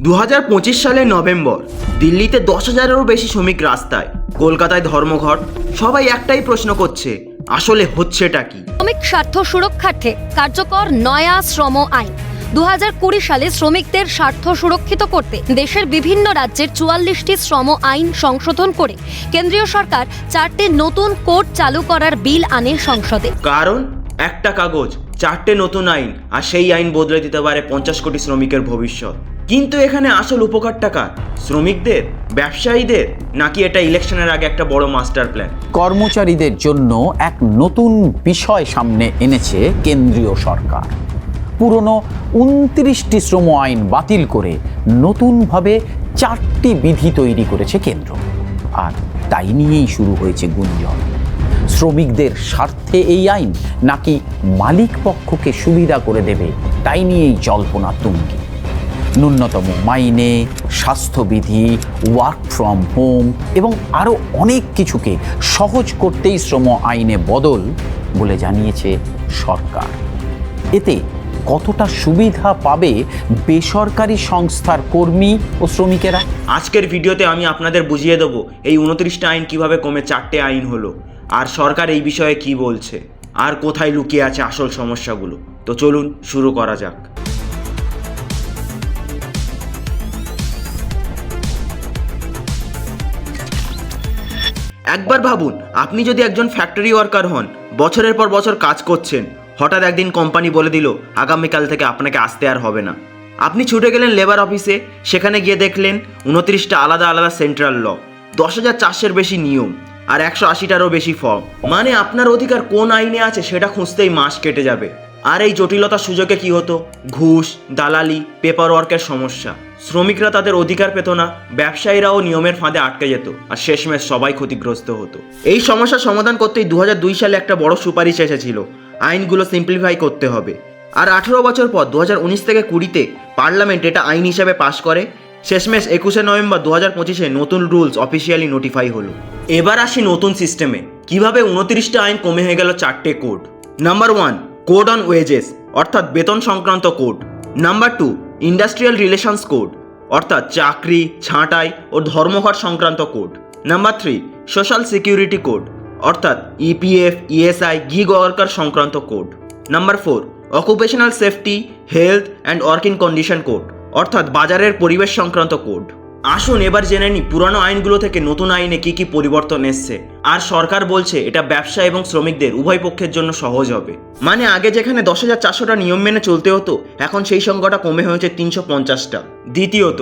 2025 সালের নভেম্বর দিল্লিতে 10,000-এরও বেশি শ্রমিক রাস্তায়, কলকাতায় ধর্মঘট। সবাই একটাই প্রশ্ন করছে, আসলে হচ্ছেটা কি? শ্রমিক স্বার্থ সুরক্ষার্থে কার্যকর নয়া শ্রম আইন। 2020 সালে শ্রমিকদের স্বার্থ সুরক্ষিত করতে দেশের বিভিন্ন রাজ্যের 44টি শ্রম আইন সংশোধন করে কেন্দ্রীয় সরকার 4টে নতুন কোড চালু করার বিল আনে সংসদে। কারণ একটা কাগজ, 4টে নতুন আইন, আর সেই আইন বদলে দিতে পারে 50 কোটি শ্রমিকের ভবিষ্যৎ। কিন্তু এখানে আসল উপকারটা কার? শ্রমিকদের, ব্যবসায়ীদের, নাকি এটা ইলেকশনের আগে একটা বড় মাস্টার প্ল্যান? কর্মচারীদের জন্য এক নতুন বিষয় সামনে এনেছে কেন্দ্রীয় সরকার। পুরনো 29টি শ্রম আইন বাতিল করে নতুনভাবে 4টি বিধি তৈরি করেছে কেন্দ্র। আর তাই নিয়েই শুরু হয়েছে গুঞ্জন। শ্রমিকদের স্বার্থে এই আইন নাকি মালিক পক্ষকে সুবিধা করে দেবে, তাই নিয়েই জল্পনা তুঙ্গে। ন্যূনতম মাইনে, স্বাস্থ্যবিধি, ওয়ার্ক ফ্রম হোম এবং আরও অনেক কিছুকে সহজ করতেই শ্রম আইনে বদল বলে জানিয়েছে সরকার। এতে কতটা সুবিধা পাবে বেসরকারি সংস্থার কর্মী ও শ্রমিকেরা? আজকের ভিডিওতে আমি আপনাদের বুঝিয়ে দেবো এই 29টা আইন কিভাবে কমে 4টে আইন হলো, আর সরকার এই বিষয়ে কি বলছে, আর কোথায় লুকিয়ে আছে আসল সমস্যাগুলো। তো চলুন শুরু করা যাক। একবার ভাবুন, আপনি যদি একজন ফ্যাক্টরি ওয়ার্কার হন, বছরের পর বছর কাজ করছেন, হঠাৎ একদিন কোম্পানি বলে দিল আগামীকাল থেকে আপনাকে আসতে আর হবে না। আপনি ছুটে গেলেন লেবার অফিসে, সেখানে গিয়ে দেখলেন 29টা আলাদা আলাদা সেন্ট্রাল ল, 10,400-এর বেশি নিয়ম আর 180টারও বেশি ফর্ম। মানে আপনার অধিকার কোন আইনে আছে সেটা খুঁজতেই মাস কেটে যাবে। আর এই জটিলতার সুযোগে কি হতো? ঘুষ, দালালি, পেপার ওয়ার্কের সমস্যা। শ্রমিকরা তাদের অধিকার পেত না, ব্যবসায়ীরাও নিয়মের ফাঁদে আটকে যেত, আর শেষমেশ সবাই ক্ষতিগ্রস্ত হতো। এই সমস্যার সমাধান করতেই 2002 সালে একটা বড় সুপারিশ এসেছিল, আইনগুলো সিম্পলিফাই করতে হবে। আর 18 বছর পর 2019 থেকে 20-তে পার্লামেন্ট এটা আইন হিসাবে পাশ করে। শেষমেশ 21শে নভেম্বর 2025-এ নতুন রুলস অফিসিয়ালি নোটিফাই হলো। এবার আসি নতুন সিস্টেমে, কিভাবে 29টা আইন কমে হয়ে গেল 4টে code. Number 1, code on wages, অর্থাৎ বেতন সংক্রান্ত code. Number 2, industrial relations code, অর্থাৎ চাকরি, ছাঁটাই ও ধর্মঘট সংক্রান্ত code. Number 3, social security code, অর্থাৎ ইপিএফ, ইএসআই, গিগ ওয়ার্কার সংক্রান্ত code. Number 4, occupational safety, health and working condition code, অর্থাৎ বাজারের পরিবেশ সংক্রান্ত কোড। আসুন এবার জেনে নিই পুরানো আইনগুলো থেকে নতুন আইনে কি কি পরিবর্তন এসছে। আর সরকার বলছে এটা ব্যবসা এবং শ্রমিকদের উভয় পক্ষের জন্য সহজ হবে। মানে আগে যেখানে 10,400টা নিয়ম মেনে চলতে হতো, এখন সেই সংখ্যাটা কমে হয়েছে 350টা। দ্বিতীয়ত,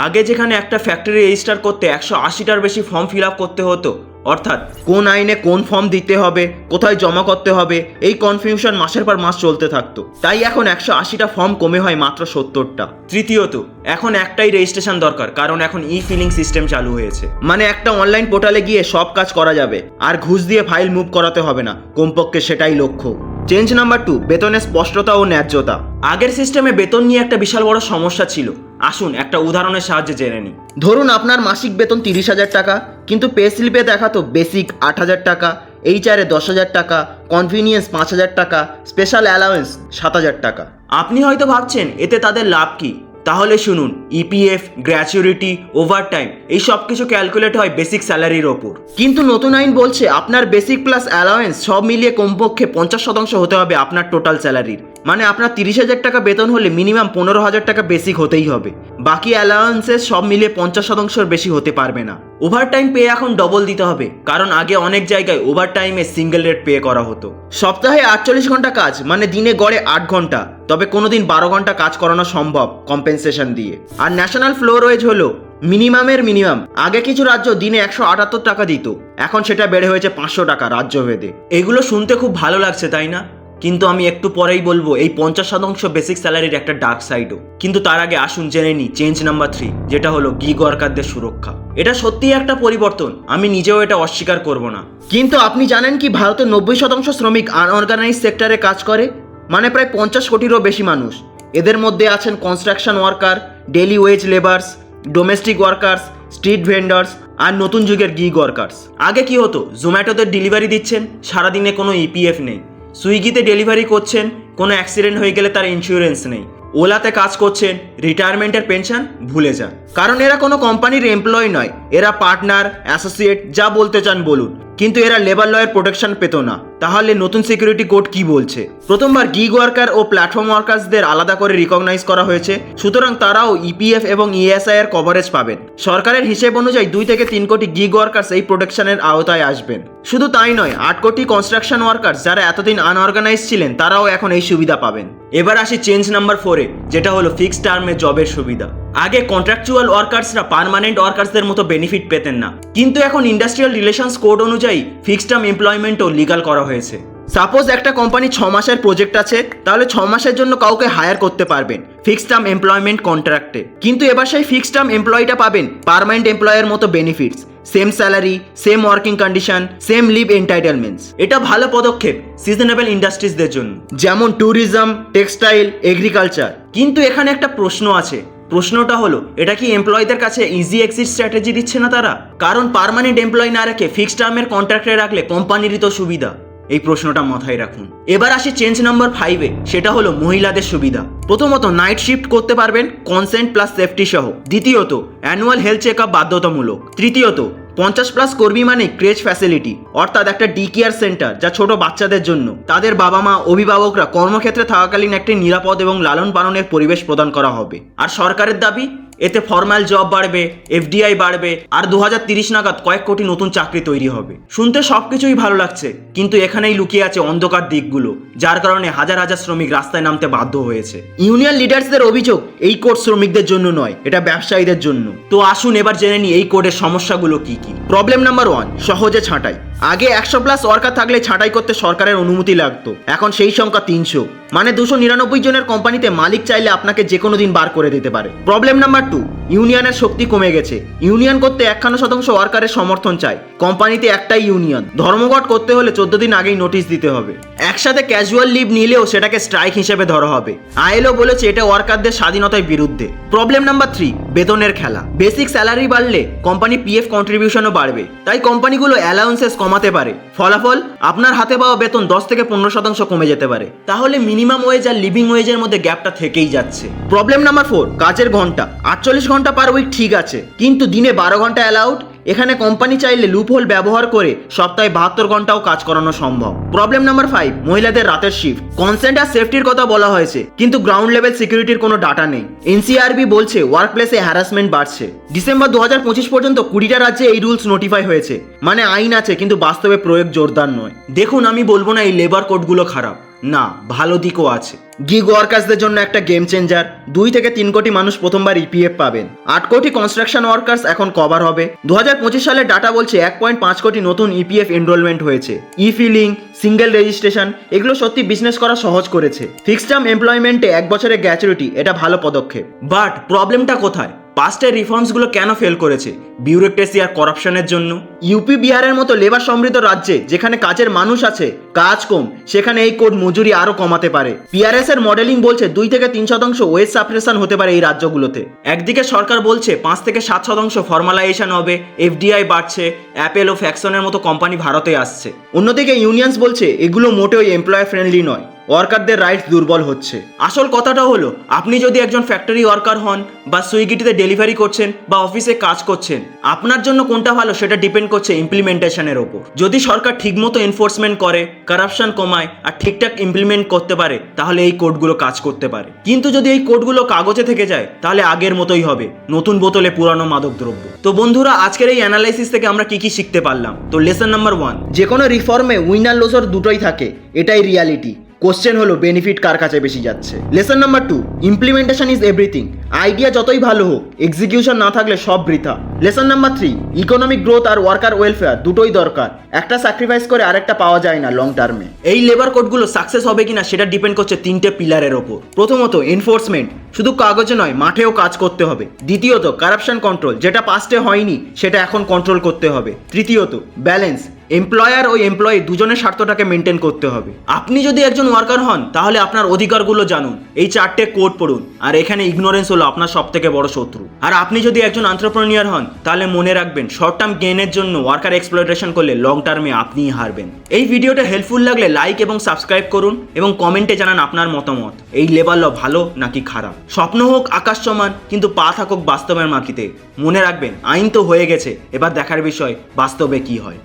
আগে যেখানে একটা ফ্যাক্টরি রেজিস্টার করতে 180টার বেশি ফর্ম ফিল আপ করতে হতো, অর্থাৎ কোন আইনে কোন ফর্ম দিতে হবে, কোথায় জমা করতে হবে, এই কনফিউশন মাসের পর মাস চলতে থাকতো। তাই এখন 180টা ফর্ম কমে হয় মাত্র 70টা। তৃতীয়ত, এখন একটাই রেজিস্ট্রেশন দরকার, কারণ এখন ফিলিং সিস্টেম চালু হয়েছে। মানে একটা অনলাইন পোর্টালে গিয়ে সব কাজ করা যাবে, আর ঘুষ দিয়ে ফাইল মুভ করাতে হবে না, কমপক্ষে সেটাই লক্ষ্য। চেঞ্জ নাম্বার 2, বেতনের স্পষ্টতা ও ন্যায্যতা। আগের সিস্টেমে বেতন নিয়ে একটা বিশাল বড় সমস্যা ছিল। আসুন একটা উদাহরণের সাহায্যে জেনে নিই। ধরুন আপনার মাসিক বেতন 30,000 টাকা, কিন্তু পে স্লিপে দেখাতো বেসিক 8,000 টাকা, এইচআরে 10,000 টাকা, কনভিনিয়েন্স 5,000 টাকা, স্পেশাল অ্যালাওয়েন্স 7,000 টাকা। আপনি হয়তো ভাবছেন এতে তাদের লাভ কি? তাহলে শুনুন, ইপিএফ, গ্র্যাচুইটি, ওভারটাইম, এই সব কিছু ক্যালকুলেট হয় বেসিক স্যালারির ওপর। কিন্তু নতুন আইন বলছে আপনার বেসিক প্লাস অ্যালাওয়েন্স সব মিলিয়ে কমপক্ষে 50% হতে হবে আপনার টোটাল স্যালারির। মানে আপনার 30,000 টাকা বেতন হলে মিনিমাম 15,000 টাকা বেসিক হতেই হবে। বাকি অ্যালাওয়েন্সেস সব মিলিয়ে 50%-এর বেশি হতে পারবে না। ওভারটাইম পে এখন ডবল দিতে হবে, কারণ আগে অনেক জায়গায় ওভারটাইমে সিঙ্গেল রেট পে করা হতো। সপ্তাহে 48 ঘন্টা কাজ, মানে দিনে গড়ে 8 ঘন্টা, তবে কোনোদিন 12 ঘন্টা কাজ করানো সম্ভব কম্পেনসেশন দিয়ে। আর ন্যাশনাল ফ্লোর ওয়েজ হলো মিনিমামের মিনিমাম। আগে কিছু রাজ্য দিনে 178 টাকা দিত, এখন সেটা বেড়ে হয়েছে 500 টাকা রাজ্যভেদে। এগুলো শুনতে খুব ভালো লাগছে, তাই না? কিন্তু আমি একটু পরেই বলবো এই 50% বেসিক স্যালারির একটা ডার্ক সাইডও। কিন্তু তার আগে আসুন জেনে নিই চেঞ্জ নাম্বার 3, যেটা হলো গিগ ওয়ার্কারদের সুরক্ষা। এটা সত্যিই একটা পরিবর্তন, আমি নিজেও এটা অস্বীকার করব না। কিন্তু আপনি জানেন কি ভারতের 90% শ্রমিক আনঅর্গানাইজ সেক্টরে কাজ করে? মানে প্রায় 50 কোটিরও বেশি মানুষ। এদের মধ্যে আছেন construction worker, daily wage labours, domestic workers, street vendors আর নতুন যুগের গিগ ওয়ার্কার্স। আগে কি হতো? জোম্যাটোতে ডেলিভারি দিচ্ছেন, সারাদিনে কোনো ইপিএফ নেই। সুইগিতে ডেলিভারি করছেন, কোনো অ্যাক্সিডেন্ট হয়ে গেলে তার ইন্স্যুরেন্স নেই। ওলাতে কাজ করছেন, রিটায়ারমেন্টের পেনশন ভুলে যান, কারণ এরা কোনো কোম্পানির এমপ্লয় নয়, এরা পার্টনার, অ্যাসোসিয়েট, যা বলতে চান বলুন, কিন্তু এরা লেবার লয়ের প্রোটেকশন পেত না। তাহলে নতুন সিকিউরিটি কোড কি বলছে? প্রথমবার গিগ ওয়ার্কার ও প্ল্যাটফর্ম ওয়ার্কার্সদের আলাদা করে রিকগনাইজ করা হয়েছে, সুতরাং তারাও ইপিএফ এবং ইএসআই এর কভারেজ পাবেন। সরকারের হিসেব অনুযায়ী 2 থেকে 3 কোটি গিগ ওয়ার্কার্স এই প্রোটেকশনের আওতায় আসবেন। শুধু তাই নয়, 8 কোটি কনস্ট্রাকশন ওয়ার্কার্স যারা এতদিন আনঅর্গানাইজ ছিলেন তারাও এখন এই সুবিধা পাবেন। এবার আসি চেঞ্জ নাম্বার 4-এ, যেটা হলো ফিক্সড টার্মে জবের সুবিধা। আগে কন্ট্রাকচুয়াল ওয়ার্কার্সরা পার্মানেন্ট ওয়ার্কার্সদের মতো বেনিফিট পেতেন না, কিন্তু এখন ইন্ডাস্ট্রিয়াল রিলেশনস কোড অনুযায়ী ফিক্সড টার্ম এমপ্লয়মেন্টও লিগাল করা হয়েছে। সাপোজ একটা কোম্পানি 6 মাসের প্রজেক্ট আছে, তাহলে 6 মাসের জন্য কাউকে হায়ার করতে পারবেন ফিক্সড টার্ম এমপ্লয়মেন্ট কন্ট্রাক্টে, কিন্তু এবার সেই ফিক্সড টার্ম এমপ্লয়িটা পাবেন পার্মানেন্ট এমপ্লয়ের মতো benefits, same salary, same working condition, same leave entitlements. এটা ভালো পদক্ষেপ সিজনেবল ইন্ডাস্ট্রিজদের জন্য, যেমন ট্যুরিজম, টেক্সটাইল, এগ্রিকালচার। কিন্তু এখানে একটা প্রশ্ন আছে, প্রশ্নটা হলো এটা কি এমপ্লয়ীদের কাছে ইজি এক্সিট স্ট্র্যাটেজি দিচ্ছে না তারা? কারণ পার্মানেন্ট এমপ্লয়ি না রেখে ফিক্সড টার্মের কন্ট্রাক্টে রাখলে কোম্পানিরই তো সুবিধা। এই প্রশ্নটা মাথায় রাখুন। এবার আসি চেঞ্জ নাম্বার 5-এ, সেটা হলো মহিলাদের সুবিধা। প্রথমত নাইট শিফট করতে পারবেন কনসেন্ট প্লাস সেফটি সহ। দ্বিতীয়ত অ্যানুয়াল হেলথ চেক আপ বাধ্যতামূলক। তৃতীয়ত 50+ কর্মী মানে ক্রেজ ফ্যাসিলিটি, অর্থাৎ একটা ডি কেয়ার সেন্টার যা ছোট বাচ্চাদের জন্য। তাদের বাবা মা, অভিভাবকরা কর্মক্ষেত্রে থাকাকালীন একটি নিরাপদ এবং লালন পালনের পরিবেশ প্রদান করা হবে। আর সরকারের দাবি, এতে ফর্মাল জব বাড়বে, এফডিআই বাড়বে, আর 2030 নাগাদ কয়েক কোটি নতুন চাকরি তৈরি হবে। শুনতে সবকিছুই ভালো লাগছে, কিন্তু এখানেই লুকিয়ে আছে অন্ধকার দিকগুলো, যার কারণে হাজার হাজার শ্রমিক রাস্তায় নামতে বাধ্য হয়েছে। ইউনিয়ন লিডার্সদের অভিযোগ, এই কোড শ্রমিকদের জন্য নয়, এটা ব্যবসায়ীদের জন্য। তো আসুন এবার জেনে নিই এই কোডের সমস্যাগুলো কি কি। প্রবলেম নাম্বার 1, সহজে ছাঁটাই। আগে 100+ ওয়ার্কার থাকলে ছাঁটাই করতে সরকারের অনুমতি লাগতো, এখন সেই সংখ্যা 300, মানে 299 জনের কোম্পানিতে মালিক চাইলে আপনাকে যে কোনো দিন বার করে দিতে পারে। প্রবলেম নাম্বার 2, ইউনিয়নের শক্তি কমে গেছে। ইউনিয়ন করতে 51% ওয়ার্কারের সমর্থন চাই, কোম্পানিতে একটাই ইউনিয়ন। ধর্মঘট করতে হলে 14 দিন আগেই নোটিশ দিতে হবে। একসাথে ক্যাজুয়াল লিভ নিলেও সেটাকে স্ট্রাইক হিসেবে ধরা হবে। আইএলও বলেছে এটা ওয়ার্কারদের স্বাধীনতার বিরুদ্ধে। প্রবলেম নাম্বার 3, বেতনের খেলা। বেসিক স্যালারি বাড়লে কোম্পানি পিএফ কন্ট্রিবিউশনও বাড়বে, তাই কোম্পানিগুলো অ্যালাউন্সেস কমাতে পারে। ফলাফল, আপনার হাতে পাওয়া বেতন 10 থেকে 15% কমে যেতে পারে। তাহলে মিনিমাম ওয়েজ আর লিভিং ওয়েজের মধ্যে গ্যাপটা থেকেই যাচ্ছে। প্রবলেম নাম্বার 4, কাজের ঘন্টা। 48 ঘন্টা পার উইক ঠিক আছে, কিন্তু দিনে 12 ঘন্টা অ্যালাউড। এখানে কোম্পানি চাইলে লুপহোল ব্যবহার করে সপ্তাহে 72 ঘন্টাও কাজ করানো সম্ভব। প্রবলেম নাম্বার 5, মহিলাদের রাতের শিফট। কনসেন্ট আর সেফটির কথা বলা হয়েছে, কিন্তু গ্রাউন্ড লেভেল সিকিউরিটির কোনো ডাটা নেই। এনসিআরবি বলছে ওয়ার্ক প্লেসে হ্যারাসমেন্ট বাড়ছে। ডিসেম্বর 2025 পর্যন্ত 20টা রাজ্যে এই রুলস নোটিফাই হয়েছে, মানে আইন আছে কিন্তু বাস্তবে প্রয়োগ জোরদার নয়। দেখুন, আমি বলবো না এই লেবার কোডগুলো খারাপ, না, ভালো দিকও আছে। গিগ ওয়ার্কার্সদের জন্য একটা গেম চেঞ্জার। 2 থেকে 3 কোটি মানুষ প্রথমবার ইপিএফ পাবেন। 8 কোটি কনস্ট্রাকশন ওয়ার্কার্স এখন কভার হবে। 2025 সালের ডাটা বলছে 1.5 কোটি নতুন ইপিএফ এনরোলমেন্ট হয়েছে। ই ফিলিং, সিঙ্গেল রেজিস্ট্রেশন, এগুলো সত্যি বিজনেস করা সহজ করেছে। ফিক্সড টার্ম এমপ্লয়মেন্টে 1 বছরের গ্র্যাচুইটি, এটা ভালো পদক্ষেপ। বাট প্রবলেমটা কোথায়? পাস্টের রিফর্মসগুলো কেন ফেল করেছে? বিউরোক্রেসি আর করাপশনের জন্য। ইউপি, বিহারের মতো লেবার সমৃদ্ধ রাজ্যে যেখানে কাজের মানুষ আছে, কাজ কম, সেখানে এই কোড মজুরি আরো কমাতে পারে। পিআরএস এর মডেলিং বলছে 2 থেকে 3% ওয়েজ সাপ্রেশন হতে পারে এই রাজ্যগুলোতে। একদিকে সরকার বলছে 5 থেকে 7% ফর্মালাইজেশন হবে, এফডিআই বাড়ছে, অ্যাপেল ও ফ্যাকশনের মতো কোম্পানি ভারতে আসছে। অন্যদিকে ইউনিয়নস বলছে এগুলো মোটেও এমপ্লয়ার ফ্রেন্ডলি নয়, ওয়ার্কারদের রাইটস দুর্বল হচ্ছে। আসল কথাটা হলো, আপনি যদি একজন ফ্যাক্টরি ওয়ার্কার হন, বা সুইগিটিতে ডেলিভারি করছেন, বা অফিসে কাজ করছেন, আপনার জন্য কোনটা ভালো সেটা ডিপেন্ড করছে ইমপ্লিমেন্টেশনের ওপর। যদি সরকার ঠিকমতো এনফোর্সমেন্ট করে, কারাপশন কমায় আর ঠিকঠাক ইমপ্লিমেন্ট করতে পারে, তাহলে এই কোডগুলো কাজ করতে পারে। কিন্তু যদি এই কোডগুলো কাগজে থেকে যায়, তাহলে আগের মতোই হবে, নতুন বোতলে পুরানো মাদক দ্রব্য। তো বন্ধুরা, আজকের এই অ্যানালাইসিস থেকে আমরা কি কি শিখতে পারলাম? তো লেসন নাম্বার 1, যে কোনো রিফর্মে উইনার লুজার দুটোই থাকে, এটাই রিয়ালিটি। কোশ্চেন হলো বেনিফিট কার কাছে বেশি যাচ্ছে। Lesson number 2, implementation is everything. Idea যতই ভালো হোক, এক্সিকিউশন না থাকলে সব বৃথা। লেসন নাম্বার 3, ইকোনমিক গ্রোথ আর ওয়ার্কার ওয়েলফেয়ার দুটোই দরকার, একটা স্যাক্রিফাইস করে আরেকটা পাওয়া যায় না লং টার্মে। এই লেবার কোডগুলো সাকসেস হবে কিনা সেটা ডিপেন্ড করছে 3টে পিলারের ওপর। প্রথমত এনফোর্সমেন্ট, শুধু কাগজে নয় মাঠেও কাজ করতে হবে। দ্বিতীয়ত কারাপশন কন্ট্রোল, যেটা পাস্টে হয়নি সেটা এখন কন্ট্রোল করতে হবে। তৃতীয়ত ব্যালেন্স, এমপ্লয়ার ও এমপ্লয়ি দুজনের স্বার্থটাকে মেনটেন করতে হবে। আপনি যদি একজন ওয়ার্কার হন তাহলে আপনার অধিকারগুলো জানুন, এই 4টে কোড পড়ুন, আর এখানে ইগনোরেন্স হলো আপনার সব থেকে বড় শত্রু। আর আপনি যদি একজন এন্টারপ্রেনিউর হন তাহলে মনে রাখবেন শর্ট টার্ম গেইনের জন্য ওয়ার্কার এক্সপ্লয়টেশন করলে লং টার্মে আপনিই হারবেন। এই ভিডিওটা হেল্পফুল লাগলে লাইক এবং সাবস্ক্রাইব করুন এবং কমেন্টে জানান আপনার মতামত, এই লেবার ল ভালো নাকি খারাপ। স্বপ্ন হোক আকাশ সমান, কিন্তু পা থাকুক বাস্তবের মাটিতে। মনে রাখবেন আইন তো হয়ে গেছে, এবার দেখার বিষয় বাস্তবে কি হয়।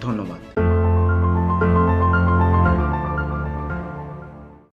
ধন্যবাদ।